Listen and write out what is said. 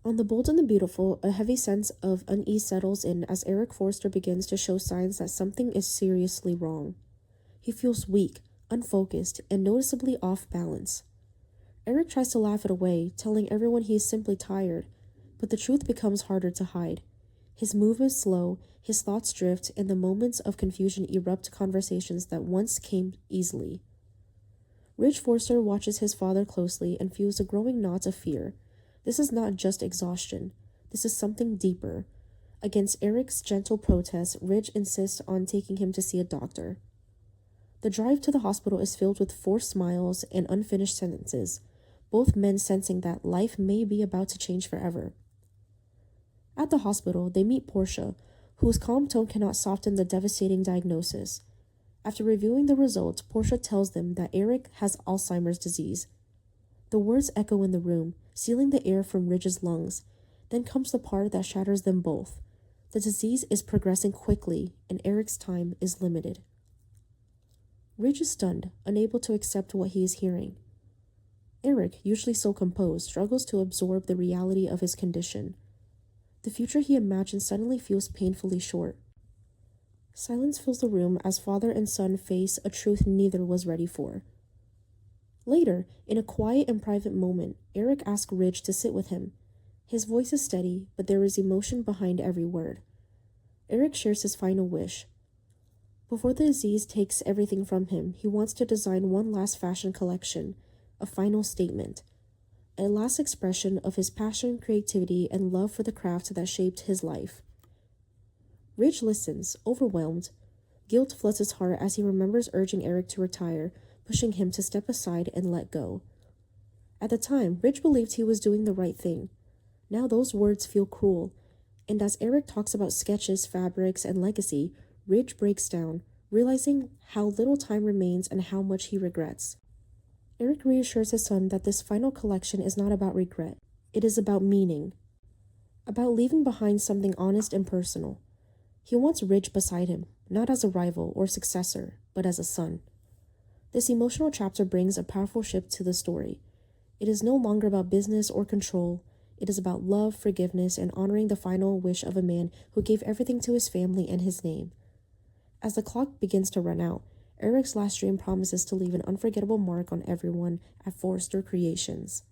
On the Bold and the Beautiful, a heavy sense of unease settles in as Eric Forster begins to show signs that something is seriously wrong. He feels weak, unfocused, and noticeably off balance. Eric tries to laugh it away, telling everyone he is simply tired, but the truth becomes harder to hide. His movements slow, his thoughts drift, and the moments of confusion erupt conversations that once came easily. Ridge Forster watches his father closely and feels a growing knot of fear. This is not just exhaustion. This is something deeper. Against Eric's gentle protest, Ridge insists on taking him to see a doctor. The drive to the hospital is filled with forced smiles and unfinished sentences, both men sensing that life may be about to change forever. At the hospital, they meet Portia, whose calm tone cannot soften the devastating diagnosis. After reviewing the results, Portia tells them that Eric has Alzheimer's disease. The words echo in the room, sealing the air from Ridge's lungs. Then comes the part that shatters them both. The disease is progressing quickly, and Eric's time is limited. Ridge is stunned, unable to accept what he is hearing. Eric, usually so composed, struggles to absorb the reality of his condition. The future he imagines suddenly feels painfully short. Silence fills the room as father and son face a truth neither was ready for. Later, in a quiet and private moment, Eric asks Ridge to sit with him. His voice is steady, but there is emotion behind every word. Eric shares his final wish. Before the disease takes everything from him, he wants to design one last fashion collection, a final statement, a last expression of his passion, creativity, and love for the craft that shaped his life. Ridge listens, overwhelmed. Guilt floods his heart as he remembers urging Eric to retire, pushing him to step aside and let go. At the time, Ridge believed he was doing the right thing. Now those words feel cruel, and as Eric talks about sketches, fabrics, and legacy, Ridge breaks down, realizing how little time remains and how much he regrets. Eric reassures his son that this final collection is not about regret. It is about meaning, about leaving behind something honest and personal. He wants Ridge beside him, not as a rival or successor, but as a son. This emotional chapter brings a powerful shift to the story. It is no longer about business or control. It is about love, forgiveness, and honoring the final wish of a man who gave everything to his family and his name. As the clock begins to run out, Eric's last dream promises to leave an unforgettable mark on everyone at Forster Creations.